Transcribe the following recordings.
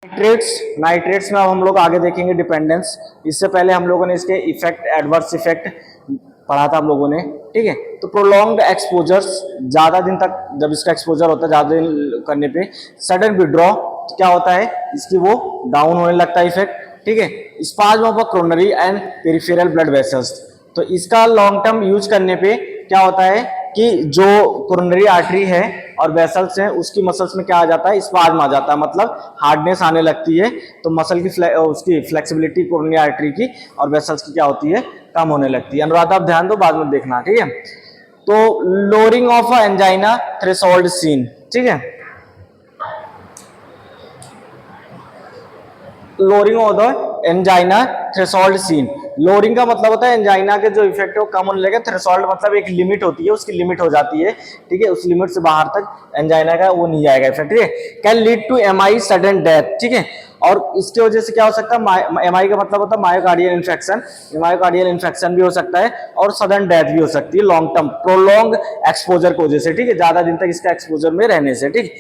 Nitrates में अब हम लोग आगे देखेंगे डिपेंडेंस। इससे पहले हम लोगों ने इसके इफेक्ट, एडवर्स इफेक्ट पढ़ा था हम लोगों ने, ठीक है। तो प्रोलॉन्ग्ड एक्सपोजर्स, ज्यादा दिन तक जब इसका एक्सपोजर होता है, ज्यादा दिन करने पे सडन विड्रॉ, तो क्या होता है इसकी वो डाउन होने लगता है इफेक्ट, ठीक है। Spasm of coronary and peripheral blood vessels, तो इसका लॉन्ग टर्म यूज करने पे क्या होता है कि जो कोरोनरी आर्टरी है और वेसल्स हैं उसकी मसल्स में क्या आ जाता है, स्पाज्म आ जाता है, मतलब हार्डनेस आने लगती है। तो मसल की उसकी फ्लेक्सिबिलिटी कोरोनरी आर्टरी की और वेसल्स की क्या होती है, कम होने लगती है। अनुराधा आप ध्यान दो, बाद में देखना, ठीक है। तो lowering of angina threshold seen, ठीक है। Lowering of the angina threshold seen, lowering का मतलब होता है एंजाइना के जो इफेक्ट है वो कम होने लगेगा। थ्रेशोल्ड मतलब एक लिमिट होती है, उसकी लिमिट हो जाती है, ठीक है। उस लिमिट से बाहर तक एंजाइना का वो नहीं जाएगा इफेक्ट, ठीक है। Can lead to MI sudden death, ठीक है। और इसकी वजह से क्या हो सकता है, एमआई का मतलब होता है मायोकार्डियल इन्फेक्शन, मायोकार्डियल इन्फेक्शन भी हो सकता है और सडन डेथ भी हो सकती है लॉन्ग टर्म प्रोलॉन्ग एक्सपोजर की वजह से, ठीक है, ज्यादा दिन तक इसका एक्सपोजर में रहने से, ठीक।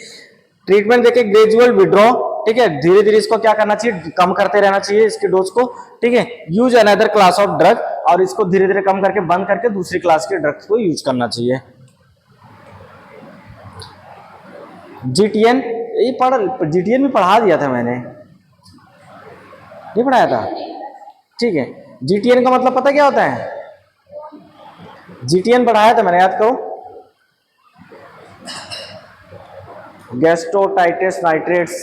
ट्रीटमेंट देखे ग्रेजुअल विड्रॉ, ठीक है, धीरे धीरे इसको क्या करना चाहिए, कम करते रहना चाहिए इसके डोज को, ठीक है। Use another class of drug, और इसको धीरे धीरे कम करके बंद करके दूसरी क्लास के ड्रग्स को यूज करना चाहिए। जीटीएन, ये जीटीएन में पढ़ा दिया था मैंने, नहीं पढ़ाया था, ठीक है। जीटीएन का मतलब पता क्या होता है, जीटीएन पढ़ाया था मैंने, याद करो, गैस्ट्रोटाइटिस नाइट्रेट्स,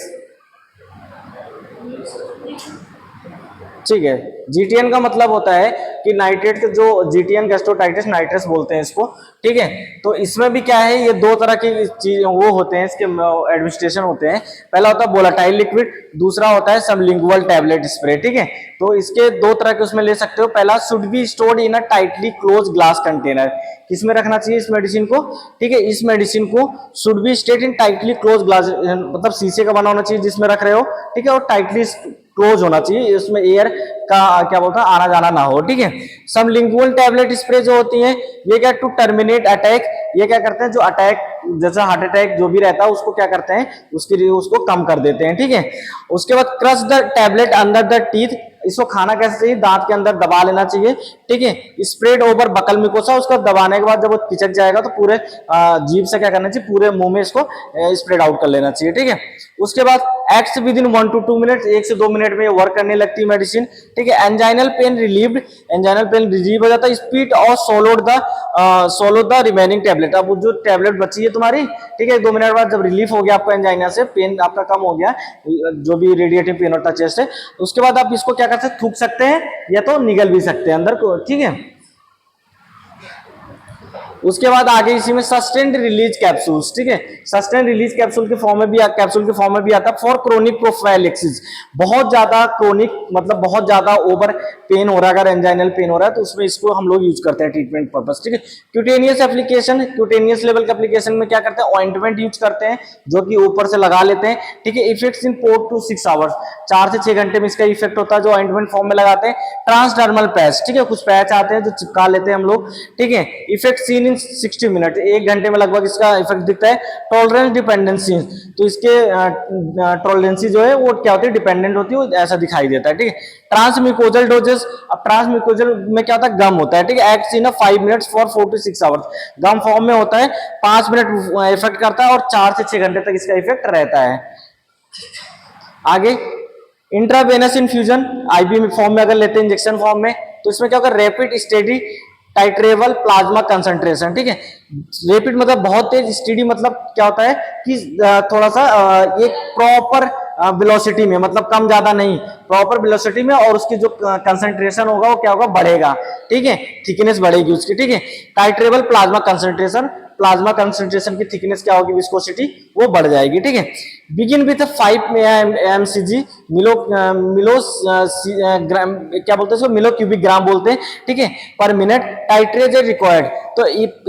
ठीक है। जीटीएन का मतलब होता है कि नाइट्रेट के जो जीटीएन गैस्ट्रोटाइटिस नाइट्रेस बोलते हैं इसको, ठीक है। तो इसमें भी क्या है, ये दो तरह की चीज वो होते हैं, इसके एडमिनिस्ट्रेशन होते हैं। पहला होता है वोलेटाइल लिक्विड, दूसरा होता है सबलिंगुअल टैबलेट स्प्रे, ठीक है। तो इसके दो तरह के उसमें ले सकते हो। पहला, should be stored in a tightly close glass container, किसमें रखना चाहिए इस मेडिसिन को, ठीक है। इस मेडिसिन को should be stored in tightly close glass, मतलब शीशे का बना होना चाहिए जिसमें रख रहे हो, ठीक है, और टाइटली क्लोज होना चाहिए, इसमें एयर का क्या बोलता है आना जाना ना हो, ठीक है। सबलिंगुअल टैबलेट स्प्रे जो होती है ये क्या, टू टर्मिनेट अटैक, ये क्या करते हैं, जो अटैक जैसा हार्ट अटैक जो भी रहता है उसको क्या करते हैं, उसको कम कर देते हैं, ठीक है। उसके बाद crush the tablet under the teeth, इसको खाना कैसे चाहिए, दांत के अंदर दबा लेना चाहिए, ठीक है। स्प्रेड ओवर बकल मिकोसा, उसको दबाने के बाद जब वो पिचक जाएगा तो पूरे जीभ से क्या करना चाहिए, पूरे मुंह में इसको स्प्रेड आउट कर लेना चाहिए, ठीक है। उसके बाद acts with in 1 to 2 minute, 1 से 2 मिनट में ये वर्क करने लगती है मेडिसिन, ठीक है। Anginal pain relieved, anginal pain relieve हो जाता है। स्पीड और सोलो द रिमेनिंग टैबलेट, अब जो टैबलेट बची है तुम्हारी, ठीक है, 2 मिनट बाद जब रिलीफ हो गया आपको एंजाइना से, पेन आपका कम हो गया, जो भी रेडिएटिव पेन होता है चेस्ट से, उसके बाद आप इसको क्या कर सकते, थूक सकते हैं या तो निगल भी सकते हैं अंदर को, ठीक है। उसके बाद आगे इसी में सस्टेन्ड रिलीज कैप्सूल्स, ठीक है, सस्टेन्ड रिलीज कैप्सूल के फॉर्म में भी आता है फॉर क्रोनिक प्रोफाइलेक्सिस, बहुत ज्यादा क्रोनिक मतलब बहुत ज्यादा ओवर पेन हो रहा है, अगर एंजाइनल पेन हो रहा है तो उसमें इसको हम लोग यूज करते हैं ट्रीटमेंट पर्पस, ठीक है। क्यूटेनियस एप्लीकेशन, क्यूटेनियस लेवल के एप्लीकेशन में क्या करते हैं, ऑइंटमेंट यूज करते हैं जो कि ऊपर से लगा लेते हैं, ठीक है। इफेक्ट्स इन 4 to 6 आवर्स, 4 से 6 घंटे में इसका इफेक्ट होता है जो ऑइंटमेंट फॉर्म में लगाते हैं। ट्रांसडर्मल पैच, ठीक है, कुछ पैच आते हैं जो चिपका लेते हैं हम लोग, ठीक है। इफेक्ट सीन 60 मिनट, 1 घंटे में लगभग इसका इफेक्ट दिखता है। टॉलरेंस डिपेंडेंसी, तो इसके टॉलरेंसी जो है वो क्या होती है, डिपेंडेंट होती है, ऐसा दिखाई देता है, ठीक है। ट्रांसम्यूकोजल डोजेस, अब ट्रांसम्यूकोजल में क्या होता है, गम होता है, ठीक है। Acts in 5 minutes for 4 to 6 hours, gum form में होता है, 5 मिनट इफेक्ट करता है और 4 से 6 घंटे तक इसका इफेक्ट रहता है। आगे इंट्रावेनस इन्फ्यूजन, आईवी फॉर्म में अगर लेते हैं, इंजेक्शन फॉर्म में, तो इसमें क्या होगा, रैपिड स्टेडी टाइट्रेबल प्लाज्मा कंसंट्रेशन, ठीक है। रैपिड मतलब बहुत तेज, स्टेडी मतलब क्या होता है कि थोड़ा सा एक प्रॉपर वेलोसिटी में, मतलब कम ज्यादा नहीं, प्रॉपर वेलोसिटी में, और उसकी जो कंसंट्रेशन होगा वो क्या होगा, बढ़ेगा, ठीक है, थिकनेस बढ़ेगी उसकी, ठीक है। टाइट्रेबल प्लाज्मा कंसंट्रेशन, प्लाज्मा कंसंट्रेशन की थिकनेस क्या होगी, विस्कोसिटी वो बढ़ जाएगी, ठीक है। बिगिन विथ 5 mcg ग्राम, क्या बोलते हैं इसको, मिलो क्यूबिक ग्राम बोलते हैं, ठीक है, पर मिनट। टाइट्रेज रिक्वायर्ड, तो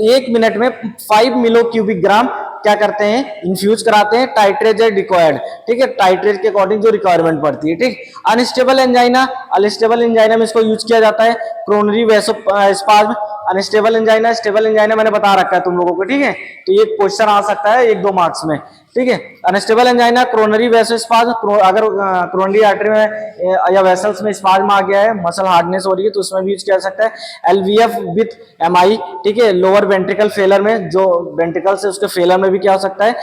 1 मिनट में 5 मिलो क्यूबिक ग्राम क्या करते हैं, इन्फ्यूज कराते हैं। टाइट्रेज रिक्वायर्ड, ठीक है, टाइट्रेज के अकॉर्डिंग जो रिक्वायरमेंट पड़ती है, ठीक। अनस्टेबल एंजाइना, अनस्टेबल एंजाइना में इसको यूज किया जाता है। Coronary vasospasm, unstable angina, stable angina मैंने बता रखा है तुम लोगों को, ठीक है। तो ये क्वेश्चन आ सकता है 1-2 मार्क्स में, ठीक है। अनस्टेबल एंजाइना, क्रोनरी वेसोस्पाज्म, अगर क्रोनरी आर्टरी में या वेसल्स में स्पाज्म आ गया है, मसल हार्डनेस हो रही है, तो उसमें भी यूज किया जा सकता है। एलवीएफ विथ एमआई, ठीक है, लोअर वेंट्रिकल फेलर में, जो वेंट्रिकल से उसके फेलर में भी क्या हो सकता है,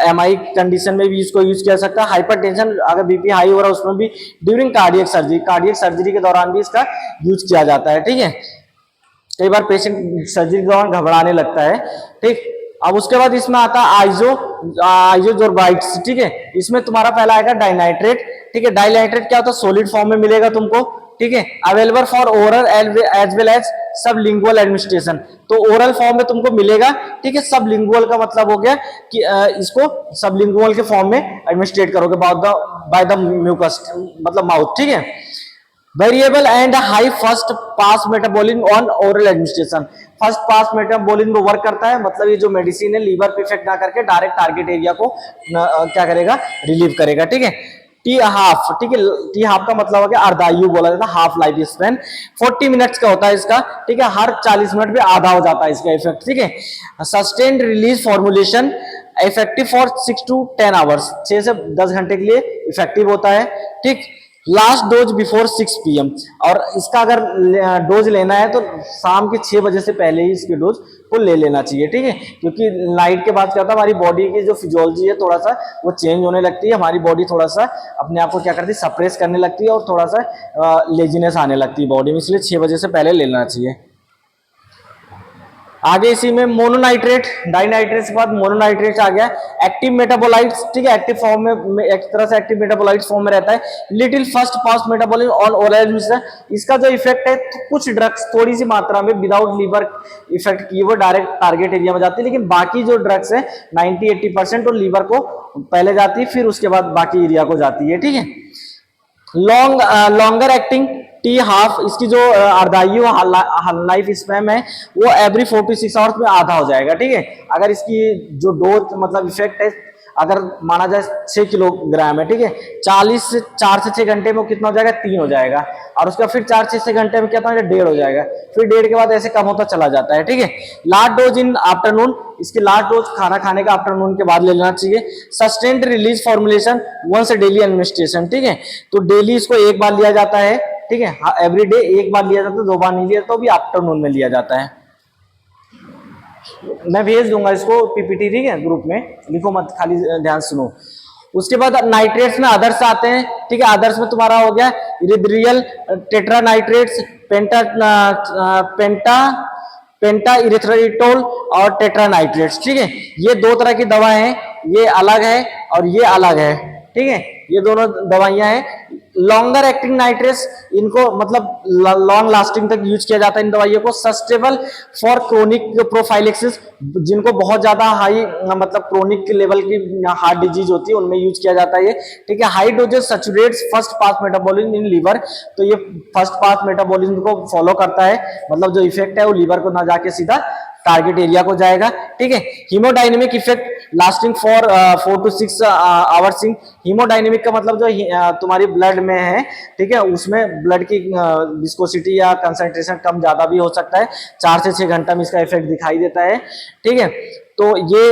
एमआई कंडीशन में भी इसको यूज किया जा सकता है। हाइपरटेंशन, अगर बीपी हाई हो रहा है उसमें भी, ड्यूरिंग कार्डियक सर्जरी के दौरान भी इसका यूज किया जाता है, ठीक है। कई बार पेशेंट सर्जरी के दौरान घबराने लगता है, ठीक। अब उसके बाद इसमें आता है आइजोजोर्बाइट्स, ठीक है। इसमें तुम्हारा पहला आएगा डाइनाइट्रेट, ठीक है। डाइनाइट्रेट क्या होता है, सॉलिड फॉर्म में मिलेगा तुमको, ठीक है। Available for oral as well as sublingual administration, तो ओरल फॉर्म में तुमको मिलेगा, ठीक है। सबलिंगुअल का मतलब हो गया कि इसको सबलिंगुअल के फॉर्म में एडमिनिस्ट्रेट करोगे बाय द म्यूकस, मतलब माउथ, ठीक है। Variable and high first pass metabolism on oral administration, first pass metabolism work करता है, मतलब ये जो मेडिसिन है लीवर पे इफेक्ट ना करके डायरेक्ट टारगेट एरिया को क्या करेगा, रिलीव करेगा, ठीक है। टी हाफ, ठीक है, टी हाफ का मतलब हो गया अर्धायु बोला जाता है, हाफ लाइफ स्पैन 40 मिनट्स का होता है इसका, ठीक है। हर 40 मिनट में आधा हो जाता है इसका इफेक्ट, ठीक है। Sustained release formulation effective for 6 to 10 hours, 6 से 10 घंटे के लिए इफेक्टिव होता है, ठीक। लास्ट डोज बिफोर 6 PM, और इसका अगर डोज लेना है तो शाम के 6 बजे से पहले ही इसकी डोज को ले लेना चाहिए, ठीक है। क्योंकि नाइट के बाद क्या होता है, हमारी बॉडी की जो फिजियोलॉजी है थोड़ा सा वो चेंज होने लगती है, हमारी बॉडी थोड़ा सा अपने आप को क्या करती है, सप्रेस करने लगती है, और थोड़ा सा लेजीनेस आने लगती है बॉडी में, इसलिए 6 बजे से पहले ले लेना चाहिए। आगे इसी में मोनोनाइट्रेट, डाइनाइट्रेट के बाद मोनोनाइट्रेट आ गया। एक्टिव मेटाबोलाइट्स, ठीक है, एक्टिव फॉर्म में एक तरह से एक्टिव मेटाबोलाइट्स फॉर्म में रहता है। Little first pass metabolism on oral मिश्रण, इसका जो इफेक्ट है तो कुछ ड्रग्स थोड़ी सी मात्रा में विदाउट लीवर इफेक्ट की वो डायरेक्ट टारगेट एरिया में जाती है, लेकिन बाकी जो ड्रग्स है 90-80% और लीवर को पहले जाती है, फिर उसके बाद बाकी एरिया को जाती है, ठीक है। लॉन्गर एक्टिंग टी हाफ, इसकी जो अर्धायु लाइफ स्पैन है वो एवरी 4 to 6 आवर्स में आधा हो जाएगा, ठीक है। अगर इसकी जो डोज मतलब इफेक्ट है अगर माना जाए 6 किलोग्राम है, ठीक है, 4 से 6 घंटे में कितना हो जाएगा, 3 हो जाएगा, और उसका फिर 4 से 6 घंटे में कितना हो जाएगा, 1.5 हो जाएगा, फिर 1.5 के बाद ऐसे कम होता चला जाता है, ठीक है। लास्ट डोज इन आफ्टरनून, इसकी लास्ट डोज खाना खाने का आफ्टरनून के बाद ले लेना चाहिए। Sustained release formulation once daily administration, ठीक है, तो डेली इसको एक बार लिया जाता है, ठीक है, एवरी डे एक बार लिया जाता है, 2 बार नहीं लिया तो भी आफ्टरनून में लिया जाता है। मैं भेज दूंगा इसको पीपीटी, ठीक है, ग्रुप में, लिखो मत, खाली ध्यान सुनो। उसके बाद नाइट्रेट्स में अदर्स आते हैं, ठीक है। अदर्स में तुम्हारा हो गया इरिथ्रियल टेट्रा नाइट्रेट्स, पेंटा इरिथ्रिटोल और टेट्रा नाइट्रेट्स, ठीक है। ये 2 तरह की दवाएं हैं, ये अलग है और ये अलग है, ठीक है, ये दोनों दवाइयां हैं। लॉन्गर एक्टिंग नाइट्रेट्स, इनको मतलब लॉन्ग लास्टिंग तक यूज किया जाता है इन दवाइयों को। सस्टेबल फॉर क्रोनिक प्रोफाइलेक्सिस, जिनको बहुत ज्यादा हाई मतलब क्रोनिक लेवल की हार्ट डिजीज होती है उनमें यूज किया जाता है ये, ठीक है। High doses saturates first pass metabolism in liver, तो ये फर्स्ट पास मेटाबॉलिज्म को फॉलो करता है, मतलब जो इफेक्ट है वो लीवर को ना जाके सीधा टारगेट एरिया को जाएगा, ठीक है। Haemodynamic effect lasting for 4 to 6 hours. Haemodynamic का मतलब जो तुम्हारी ब्लड में है, ठीक है, उसमें ब्लड की विस्कोसिटी या कंसंट्रेशन कम ज्यादा भी हो सकता है, 4 से 6 घंटा में इसका इफेक्ट दिखाई देता है, ठीक है। तो ये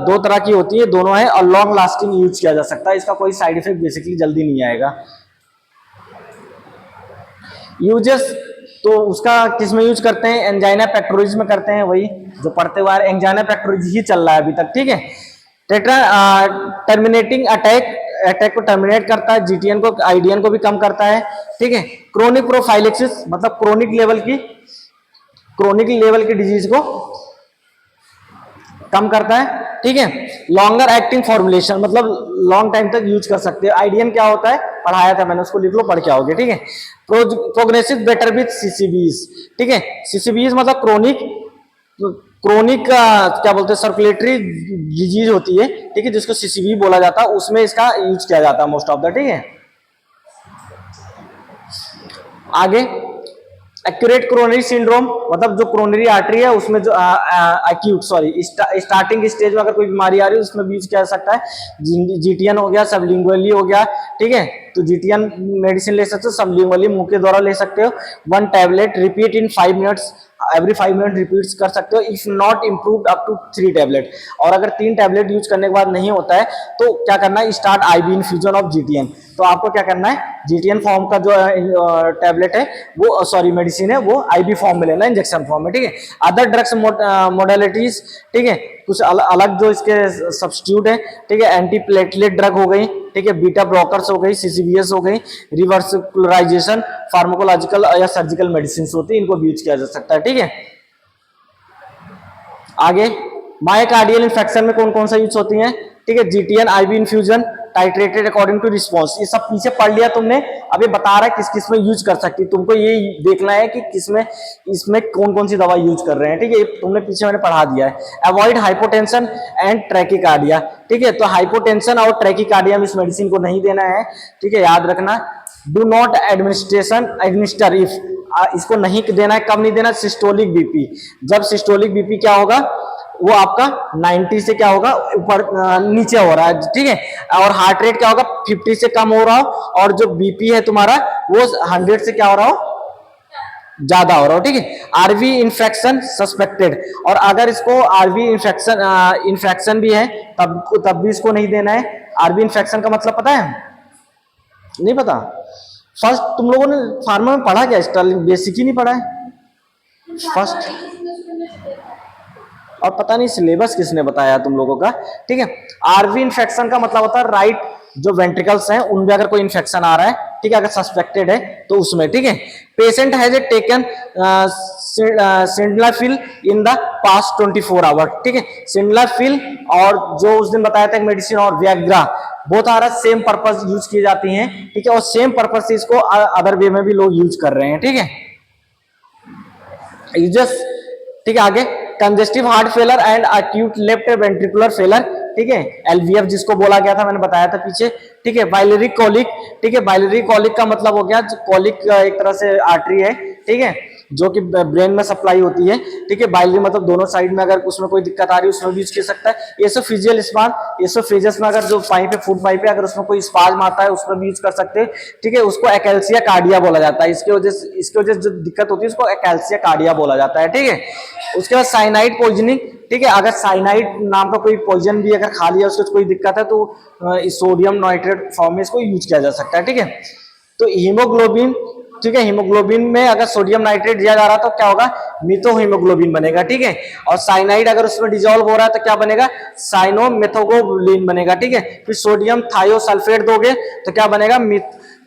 2 तरह की होती है, दोनों है, और लॉन्ग लास्टिंग यूज किया जा सकता है, इसका कोई साइड इफेक्ट बेसिकली जल्दी नहीं आएगा। यूजेस तो उसका किस में यूज करते हैं, एंजाइना पेक्टोरिस में करते हैं, वही जो पढ़ते हुए एंजाइना पेक्टोरिस ही चल रहा है अभी तक, ठीक है। टेट्रा टर्मिनेटिंग अटैक को टर्मिनेट करता है, जीटीएन को आईडीएन को भी कम करता है, ठीक है। क्रोनिक प्रोफाइलेक्सिस मतलब क्रोनिक लेवल की डिजीज को कम करता है, ठीक है। लॉन्गर एक्टिंग फॉर्मुलेशन मतलब लॉन्ग टाइम तक यूज कर सकते हैं। आईडीएन क्या होता है, पढ़ाया था मैंने, उसको लिख लो, पढ़ के आओगे, ठीक है। प्रोग्रेसिव बेटर विथ सीसीबीज, ठीक है। सीसीबीज मतलब क्रोनिक क्या बोलते हैं, सर्कुलेटरी डिजीज होती है, ठीक है, जिसको सीसीबी बोला जाता है, उसमें इसका यूज किया जाता है मोस्ट ऑफ द, ठीक है। आगे एक्यूरेट कोरोनरी सिंड्रोम मतलब जो कोरोनरी आर्टरी है उसमें जो स्टार्टिंग स्टेज में अगर कोई बीमारी आ रही है उसमें भी यूज किया जा सकता है। जीटीएन हो गया, सबलिंगुअली हो गया, ठीक है, तो GTN मेडिसिन ले सकते हो, सबलिंगुअली मुंह के द्वारा ले सकते हो। 1 tablet repeat in 5 minutes, every 5 minute repeat कर सकते हो। If not improved up to 3 tablet, और अगर 3 टैबलेट यूज करने के बाद नहीं होता है तो क्या करना है, start IV infusion of GTN। तो आपको क्या करना है, GTN फॉर्म का जो टैबलेट है वो, सॉरी मेडिसिन है, वो IV फॉर्म में लेना, इंजेक्शन फॉर्म में, ठीक है। अदर ड्रग्स मोडेलिटीज, ठीक है, कुछ अलग जो इसके सब्स्टिट्यूट है, ठीक है, एंटी प्लेटलेट ड्रग हो गई, ठीक है, बीटा ब्लॉकर्स हो गई, CCBS हो गई, रिवर्सिकुलराइजेशन, फार्माकोलॉजिकल या सर्जिकल मेडिसिन होती है, इनको भी यूज किया जा सकता है, ठीक है। आगे मायोकार्डियल इन्फेक्शन में कौन कौन सा यूज होती है, ठीक है, GTN IV infusion titrated according to response, ये सब पीछे पढ़ लिया तुमने। अब ये बता रहा है किस किस में यूज कर सकती, तुमको ये देखना है कि किसमें, इसमें कौन कौन सी दवा यूज कर रहे हैं, ठीक है, तुमने पीछे मैंने पढ़ा दिया है। अवॉइड हाइपोटेंशन एंड ट्रैकिकार्डिया, ठीक है, तो हाइपोटेंशन और ट्रैकिकार्डिया में इस मेडिसिन को नहीं देना है, ठीक है, याद रखना। डू नॉट एडमिनिस्टर इफ, इसको नहीं देना है, कब नहीं देना, सिस्टोलिक बीपी, जब सिस्टोलिक बीपी क्या होगा, वो आपका 90 से क्या होगा, ऊपर नीचे हो रहा है, ठीक है, और हार्ट रेट क्या होगा, 50 से कम हो रहा हो, और जो बीपी है तुम्हारा वो 100 से क्या हो रहा हो, ज्यादा हो रहा हो, ठीक है। RV इन्फेक्शन सस्पेक्टेड, और अगर इसको RV इन्फेक्शन भी है तब भी इसको नहीं देना है। RV इन्फेक्शन का मतलब पता है, नहीं पता? फर्स्ट तुम लोगों ने फार्मा में पढ़ा क्या, स्टर्लिंग बेसिक ही नहीं पढ़ा है फर्स्ट, और पता नहीं सिलेबस किसने बताया तुम लोगों का, ठीक है। RV इन्फेक्शन का मतलब होता है राइट जो वेंट्रिकल्स हैं उनमें अगर कोई इन्फेक्शन आ रहा है, ठीक है, अगर सस्पेक्टेड है तो उसमें, ठीक है। Patient has taken sildenafil in the past 24 hour, ठीक है, सिंडलाफिल और जो उस दिन बताया था एक मेडिसिन और Viagra, both are same purpose use की जाती हैं, ठीक है, और सेम पर्पस से इसको अदर वे में भी लोग यूज कर रहे हैं, ठीक है। यूजस, ठीक है, आगे congestive heart failure and acute left ventricular failure, ठीक है, LVF जिसको बोला गया था, मैंने बताया था पीछे, ठीक है। बाइलरी कॉलिक, ठीक है, बाइलरी कॉलिक का मतलब हो गया, कॉलिक एक तरह से आर्टरी है, ठीक है, जो कि ब्रेन में सप्लाई होती है, ठीक है। बाइलरी मतलब दोनों साइड में अगर उसमें कोई दिक्कत आ रही है उसमें भी यूज कर सकता है। एसोफिजियल स्पान, एसोफेजस में अगर जो पाइप है, फूड पाइप है, अगर उसमें कोई स्पाज्म आता है उसमें भी यूज कर सकते हैं, ठीक है, उसको एकैल्सिया कार्डिया बोला जाता है, इसके वजह से जो दिक्कत होती है उसको एकैल्सिया कार्डिया बोला जाता है, ठीक है। उसके बाद साइनाइड पॉइजनिंग, ठीक है, अगर साइनाइड नाम का कोई पॉइजन भी अगर खा लिया उसको कोई दिक्कत है तो सोडियम नाइट्रेट फॉर्म में इसको यूज किया जा सकता है, ठीक है। तो हीमोग्लोबिन, ठीक है, हीमोग्लोबिन में अगर सोडियम नाइट्रेट दिया जा रहा है तो क्या होगा, मिथो हीमोग्लोबिन बनेगा, ठीक है। और साइनाइड अगर उसमें डिजोल्व हो रहा है तो क्या बनेगा, साइनोमेथोग्लोबिन बनेगा, ठीक है। फिर सोडियम थायोसल्फेट दोगे तो क्या बनेगा,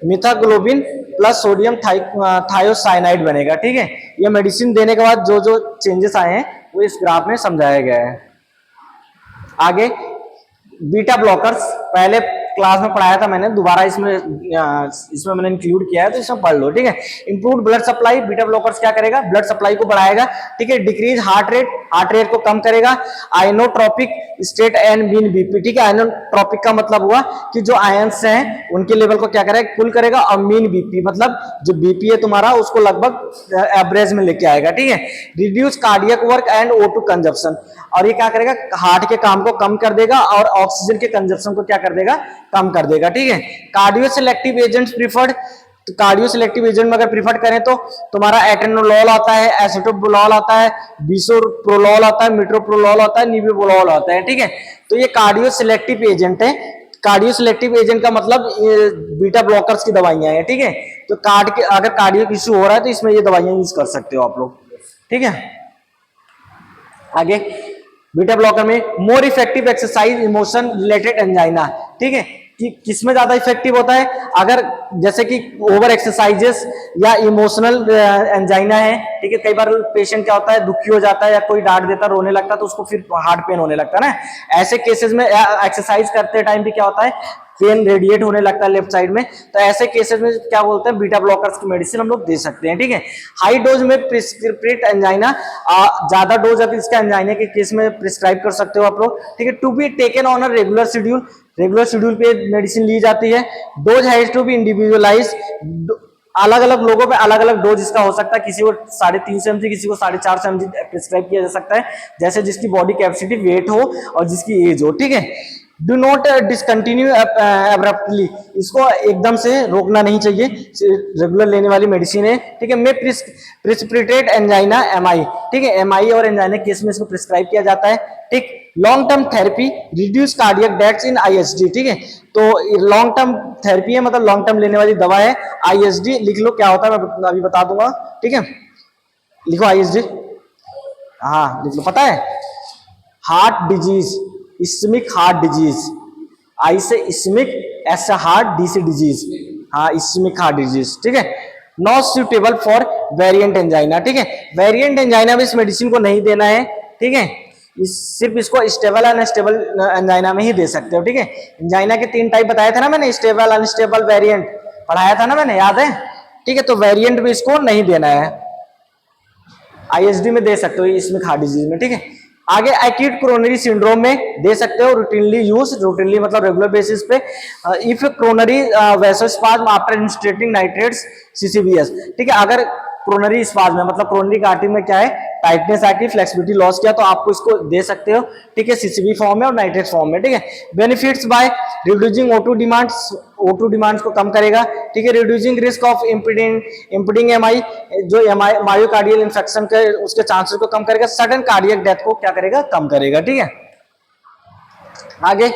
मिथाग्लोबिन प्लस सोडियम थायोसाइनाइड बनेगा, ठीक है। ये मेडिसिन देने के बाद जो जो चेंजेस आए हैं वो इस ग्राफ में समझाया गया है। आगे बीटा ब्लॉकर्स, पहले क्लास में पढ़ाया था मैंने, दोबारा इसमें मैंने इंक्लूड किया है तो इसमें पढ़ लो, ठीक है। Improved blood supply, beta blockers क्या करेगा, ब्लड सप्लाई को बढ़ाएगा, ठीक है। डिक्रीज हार्ट रेट को कम करेगा। Inotropic state and mean BP, ठीक है, आइनोट्रोपिक का मतलब हुआ कि जो आयंस हैं उनके लेवल को क्या करेगा, कुल करेगा, और मीन बीपी मतलब जो बीपी है तुम्हारा उसको लगभग एवरेज में लेके आएगा, ठीक है। Reduce cardiac work and O2 consumption, और ये क्या करेगा, हार्ट के काम को कम कर देगा और ऑक्सीजन के कंजप्शन को क्या कर देगा, कम कर देगा, ठीक है। कार्डियो सिलेक्टिव एजेंट्स प्रिफर्ड, तो कार्डियो सिलेक्टिव एजेंट में अगर प्रिफर करें तो तुम्हारा एटेनोलॉल आता है, एसिटोब्रोलॉल आता है, बिसोप्रोलॉल आता है, मिट्रोप्रोलॉल आता है, निबिप्रोलॉल आता है, ठीक है। तो ये कार्डियो सिलेक्टिव एजेंट है। कार्डियो सिलेक्टिव एजेंट का मतलब ये बीटा ब्लॉकर्स की दवाइयां हैं, ठीक है। तो अगर कार्डियो इश्यू हो रहा है तो इसमें ये दवाइयां यूज कर सकते हो आप लोग, ठीक है। आगे बीटा ब्लॉकर में more effective exercise emotion related angina, ठीक है, कि किसमें ज्यादा इफेक्टिव होता है, अगर जैसे कि ओवर एक्सरसाइजेस या इमोशनल एंजाइना है, ठीक है। कई बार पेशेंट क्या होता है, दुखी हो जाता है या कोई डांट देता है, रोने लगता है तो उसको फिर हार्ट पेन होने लगता है ना, ऐसे केसेस में एक्सरसाइज करते टाइम भी क्या होता है, पेन रेडिएट होने लगता है लेफ्ट साइड में, तो ऐसे केसेस में क्या बोलते हैं, बीटा ब्लॉकर्स की मेडिसिन हम लोग दे सकते हैं, ठीक है। हाई डोज में प्रिस्क्रिप्ट एंजाइना, ज्यादा डोज अब इसका एंजाइना के केस में प्रिस्क्राइब कर सकते हो आप लोग, ठीक है। To be taken on a regular schedule पे मेडिसिन ली जाती है। Dose has to be individualise, अलग अलग लोगों पे अलग अलग डोज इसका हो सकता है, किसी को 350 mg, किसी को 450 mg प्रिस्क्राइब किया जा सकता है, जैसे जिसकी बॉडी कैपेसिटी, वेट हो और जिसकी एज हो, ठीक है। डू नॉट डिसकंटिन्यू एब्रप्टली, इसको एकदम से रोकना नहीं चाहिए, रेगुलर लेने वाली मेडिसिन है, ठीक है। में प्रिसिपिटेट एंजाइना एमआई, ठीक है, एमआई और एंजाइना केस में इसको प्रिस्क्राइब किया जाता है, ठीक। Long term therapy reduce cardiac deaths in ISD, ठीक है। तो लॉन्ग टर्म थेरेपी है, मतलब लॉन्ग टर्म लेने वाली दवा है। आईएसडी लिख लो क्या होता है, मैं अभी बता दूंगा, ठीक है। लिखो आईएसडी, हाँ लिख लो, पता है, हार्ट डिजीज, इस्मिक हार्ट डिजीज, आई से इस्मिक, एस से हार्ट, डी से डिजीज, हाँ इस्मिक हार्ट डिजीज, ठीक है। Not suitable for variant angina, ठीक है। वेरिएंट एंजाइना में इस मेडिसिन को नहीं देना है, ठीक है। सिर्फ इसको स्टेबल अनस्टेबल एंजाइना में ही दे सकते हो, ठीक है। एंजाइना के 3 टाइप बताए थे ना मैंने, स्टेबल, अनस्टेबल, वेरिएंट, पढ़ाया था ना मैंने, याद है, ठीक है। तो वेरिएंट में इसको नहीं देना है, आईएसडी में दे सकते हो इसमें हार्ट डिजीज में, ठीक है। आगे एक्यूट कोरोनरी सिंड्रोम में दे सकते हो, रूटीनली यूज, रूटीनली मतलब रेगुलर बेसिस पे, if coronary vasospasm after administrating nitrates CCBs, ठीक है। अगर कोरोनरी स्पाज्म में मतलब कोरोनरी आर्टरी में क्या है, टाइटनेस आके फ्लेक्सिबिलिटी लॉस किया, तो आपको इसको दे सकते हो, ठीक है, सीसीबी फॉर्म में और नाइट्रेट फॉर्म में, ठीक है। Benefits by reducing O2 demands को कम करेगा, ठीक है। रिड्यूसिंग रिस्क ऑफ इम्पीडिंग एमआई, जो मायोकार्डियल इंफेक्शन के उसके चांसेस को कम करेगा, सडन कार्डियक डेथ को क्या करेगा, कम करेगा, ठीक है। आगे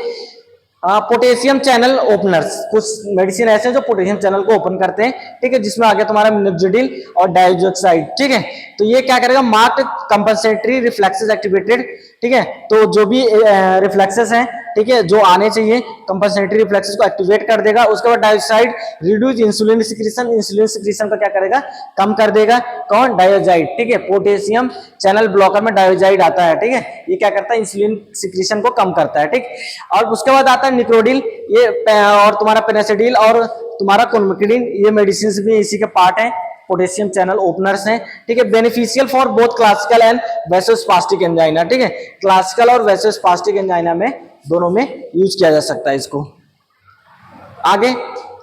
पोटेशियम चैनल ओपनर्स, कुछ मेडिसिन ऐसे हैं जो पोटेशियम चैनल को ओपन करते हैं, ठीक है, जिसमें आगे तुम्हारा मिनोक्सिडिल और डाइऑक्साइड, ठीक है। तो ये क्या करेगा, मार्क्ड कंपनसेटरी रिफ्लेक्सेस एक्टिवेटेड, ठीक है। तो जो भी रिफ्लेक्सेस हैं, ठीक है, जो आने चाहिए कंपनसेटरी रिफ्लेक्सेस को एक्टिवेट कर देगा। उसके बाद dioxide reduce insulin secretion, insulin secretion को क्या करेगा, कम कर देगा, कौन, डायोजाइड, ठीक है। पोटेशियम चैनल ब्लॉकर में डायोजाइड आता है, ठीक है, ये क्या करता है, इंसुलिन सिक्रीशन को कम करता है, ठीक। और उसके बाद आता है निक्रोडिल, ये और तुम्हारा पेनिसिलिन और तुम्हारा क्लोमिकिडिन, ये मेडिसिन भी इसी के पार्ट है, पोटेशियम चैनल ओपनर्स हैं, ठीक है। Beneficial for both classical and vasospastic angina, ठीक है। क्लासिकल और वेसोस्पास्टिक एंजाइना में दोनों में यूज किया जा सकता है इसको। आगे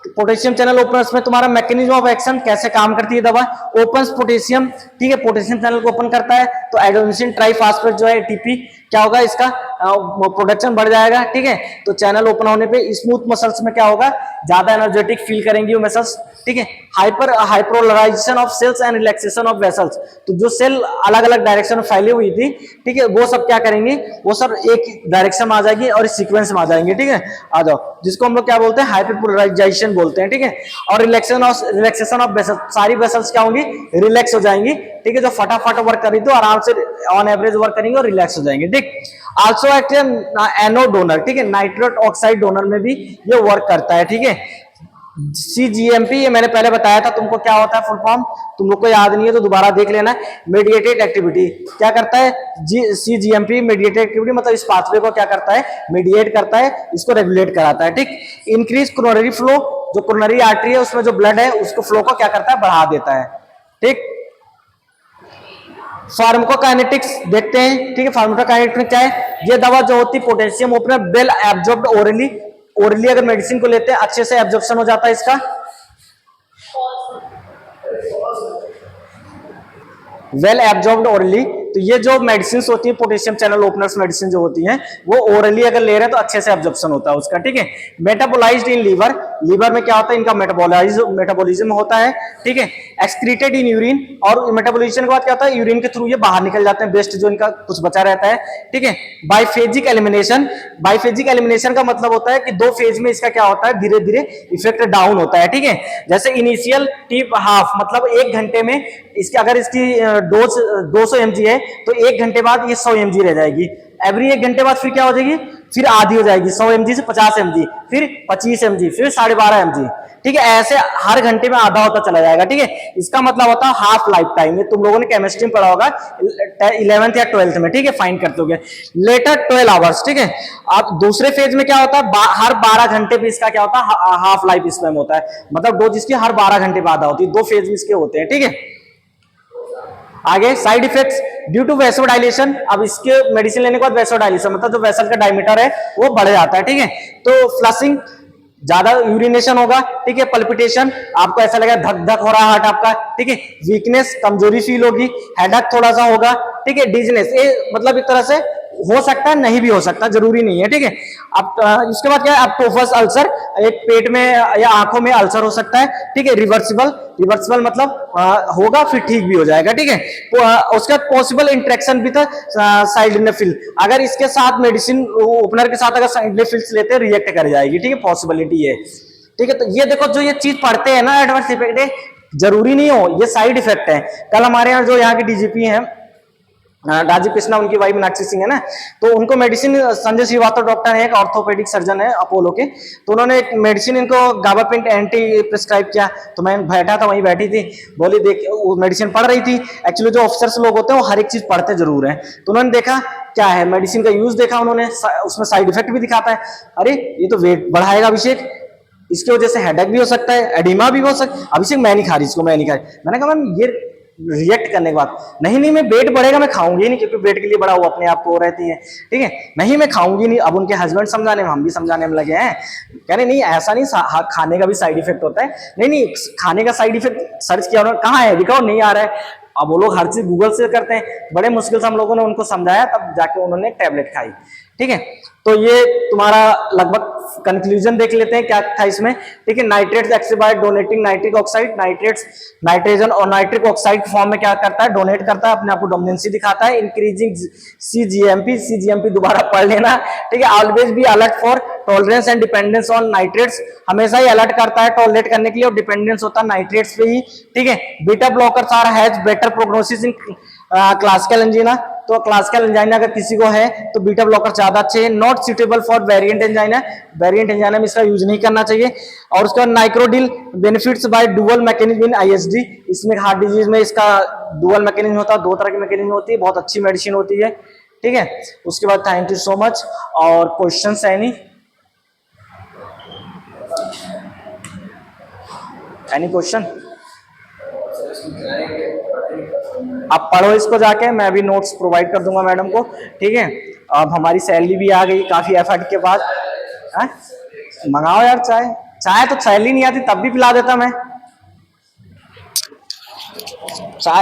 पोटेशियम चैनल ओपनर्स में तुम्हारा मैकेनिज्म ऑफ एक्शन, कैसे काम करती है दवा, ओपन्स पोटेशियम, ठीक है, पोटेशियम चैनल को ओपन करता है, तो एडेनोसिन ट्राइफॉस्फेट जो है एटीपी, क्या होगा, इसका प्रोडक्शन बढ़ जाएगा, ठीक है। तो चैनल ओपन होने पे स्मूथ मसल्स में क्या होगा, ज्यादा एनर्जेटिक फील करेंगी वो मसल्स, ठीक है। Hyperpolarization of cells and relaxation of vessels, तो जो सेल अलग अलग डायरेक्शन में फैली हुई थी, ठीक है, वो सब क्या करेंगे, वो सब एक डायरेक्शन में आ जाएगी और सीक्वेंस में आ जाएंगे, ठीक है। आ जाओ, जिसको हम लोग क्या बोलते हैं, हाइपोलराइजेशन बोलते हैं, ठीक है। और रिलैक्सेशन ऑफ वेसल्स, सारी वेसल्स क्या होंगी, रिलैक्स हो जाएंगी, ठीक है। जो फटाफट वर्क करी तो आराम से ऑन एवरेज वर्क करेंगे और रिलैक्स हो जाएंगे, ठीक। आल्सो एक्ट एनो डोनर, ठीक है, नाइट्रेट ऑक्साइड डोनर में भी ये वर्क करता है, ठीक है। सीजीएमपी, ये मैंने पहले बताया था तुमको, क्या होता है फुल फॉर्म, तुम लोग को याद नहीं है तो दोबारा देख लेना। मेडिएटेड एक्टिविटी क्या करता है, सीजीएमपी मेडिएटेड एक्टिविटी, मतलब इस पाथवे को क्या करता है, मीडिएट करता है, इसको रेगुलेट कराता है, ठीक। इंक्रीज कोरोनरी फ्लो, जो कोरोनरी आर्टरी है उसमें जो ब्लड है उसको फ्लो को क्या करता है, बढ़ा देता है, ठीक। फार्माकोकाइनेटिक्स देखते हैं, ठीक है। फार्माकोकाइनेटिक्स में क्या है, ये दवा जो होती है potassium opener, well absorbed orally, orally अगर मेडिसिन को लेते हैं अच्छे से एब्जॉर्प्शन हो जाता है इसका, वेल एब्जॉर्ब्ड ओरली। तो ये जो मेडिसिन होती है पोटेशियम चैनल ओपनर्स मेडिसिन जो होती हैं, वो ओरली अगर ले रहे हैं तो अच्छे से एब्जॉर्प्शन होता है उसका, ठीक है। मेटाबोलाइज्ड इन लीवर, लीवर में क्या होता है, इनका मेटाबॉलिज्म होता है, ठीक है। एक्सक्रीटेड इन यूरिन, और मेटाबॉलिज्म के बाद क्या होता है, यूरिन के थ्रू ये बाहर निकल जाते हैं, वेस्ट जो इनका कुछ बचा रहता है, ठीक है। बाइफेजिक एलिमिनेशन, बाइफेजिक एलिमिनेशन का मतलब होता है कि 2 फेज में इसका क्या होता है, धीरे धीरे इफेक्ट डाउन होता है, ठीक है। जैसे इनिशियल टिप हाफ, मतलब 1 घंटे में इसकी अगर इसकी डोज 200 mg है तो 1 घंटे बाद ये 100 mg रह जाएगी, एवरी 1 घंटे बाद फिर क्या हो जाएगी, फिर आधी हो जाएगी, 100 mg से 50 mg, फिर 25 mg, फिर 12.5 mg, ठीक है। ऐसे हर घंटे में आधा होता चला जाएगा, ठीक है। इसका मतलब होता है हाफ लाइफ टाइम, ये तुम लोगों ने केमिस्ट्री में पढ़ा होगा 11th या 12th में, ठीक है, फाइंड करते हो। लेटर 12 आवर्स, ठीक है। अब दूसरे फेज में क्या होता है, हर 12 घंटे पे इसका क्या होता है, हाफ लाइफ स्पैन होता है, मतलब डोज इसकी हर 12 घंटे बाद होती है, 2 फेज में इसके होते हैं, ठीक है। आगे side effects due to vasodilation, अब इसके मेडिसिन लेने के बाद वेसोडाइलेशन मतलब जो वेसल का डायमीटर है वो बढ़ जाता है, ठीक है। तो फ्लशिंग, ज्यादा यूरिनेशन होगा, ठीक है। पल्पिटेशन, आपको ऐसा लगेगा धक धक हो रहा है हार्ट आपका, ठीक है। वीकनेस, कमजोरी फील होगी, हेडेक थोड़ा सा होगा, ठीक है। डिजीनेस, ये मतलब एक तरह से हो सकता है, नहीं भी हो सकता, जरूरी नहीं है, ठीक है। अब इसके बाद क्या है, एप्टोफस अल्सर, एक पेट में या आंखों में अल्सर हो सकता है, ठीक है। रिवर्सिबल, रिवर्सिबल मतलब होगा फिर ठीक भी हो जाएगा, ठीक है। उसका पॉसिबल इंटरेक्शन भी था साइडनेफिल, अगर इसके साथ मेडिसिन ओपनर के साथ अगर साइडनेफिल्स लेते हैं रिएक्ट कर जाएगी, ठीक है, पॉसिबिलिटी है, ठीक है। तो ये देखो जो ये चीज पढ़ते हैं ना एडवर्स इफेक्ट, जरूरी नहीं हो, ये साइड इफेक्ट है। कल हमारे यहाँ जो यहाँ के डीजीपी हैं राजीव कृष्णा, उनकी वाइफ मीनाक्षी सिंह है ना, तो उनको मेडिसिन, संजय श्रीवास्तव डॉक्टर है, एक ऑर्थोपेडिक सर्जन है अपोलो के, तो उन्होंने एक मेडिसिन इनको गाबापेंट एंटी प्रिस्क्राइब किया। तो मैं बैठा था, वहीं बैठी थी, बोली देख वो मेडिसिन पढ़ रही थी। एक्चुअली जो ऑफिसर्स लोग होते हैं वो हर एक चीज पढ़ते जरूर है, तो उन्होंने देखा क्या है, मेडिसिन का यूज देखा उन्होंने, उसमें साइड इफेक्ट भी दिखाता है। अरे ये तो वेट बढ़ाएगा अभिषेक, इसकी वजह से हेडेक भी हो सकता है, एडिमा भी हो सकता है। अभिषेक मैं नहीं खा रही इसको, मैं नहीं खा रही। मैंने कहा मैम ये रिएक्ट करने के बाद, नहीं नहीं मैं वेट बढ़ेगा, मैं खाऊंगी नहीं, क्योंकि वेट के लिए बड़ा वो अपने आप को रहती है, ठीक है, नहीं मैं खाऊंगी नहीं। अब उनके हस्बैंड समझाने में, हम भी समझाने में लगे हैं, कह रहे नहीं ऐसा नहीं, खाने का भी साइड इफेक्ट होता है। नहीं नहीं, खाने का साइड इफेक्ट सर्च किया उन्होंने, कहाँ है दिखाओ, नहीं आ रहा है। अब वो लोग हर चीज गूगल से करते हैं, बड़े मुश्किल से हम लोगों ने उनको समझाया, तब जाके उन्होंने टैबलेट खाई, ठीक है। तो ये तुम्हारा लगभग कंक्लूजन देख लेते हैं क्या था इसमें, ठीक है। Nitrates act by donating nitric oxide, nitrates nitrogen और नाइट्रिक ऑक्साइड फॉर्म में क्या करता है, डोनेट करता है, अपने आप को डोमिनेंसी दिखाता है। इंक्रीजिंग सीजीएमपी, सीजीएमपी दोबारा पढ़ लेना, ठीक है। Always be alert for tolerance and dependence on nitrates, हमेशा ही अलर्ट करता है टॉलरेट करने के लिए, और डिपेंडेंस होता है नाइट्रेट्स पे ही, ठीक है। Beta blockers are has better prognosis in classical angina, तो क्लासिकल एंजाइना अगर किसी को है तो बीटा ब्लॉकर ज्यादा अच्छे हैं। Not suitable for variant angina, variant angina में इसका यूज नहीं करना चाहिए। और उसके बाद nicorandil benefits by dual mechanism in ISD, इसमें हार्ट डिजीज में इसका डुअल मैकेनिज्म होता है, दो तरह की मैकेनिज्म होती है, बहुत अच्छी मेडिसिन होती है, ठीक है। उसके बाद थैंक यू सो मच। और क्वेश्चन एनी क्वेश्चन, आप पढ़ो इसको जाके, मैं भी नोट्स प्रोवाइड कर दूंगा मैडम को, ठीक है। अब हमारी सैलरी भी आ गई काफी एफर्ट के बाद। मंगाओ यार चाय, चाय तो सैलरी नहीं आती तब भी पिला देता मैं चाय।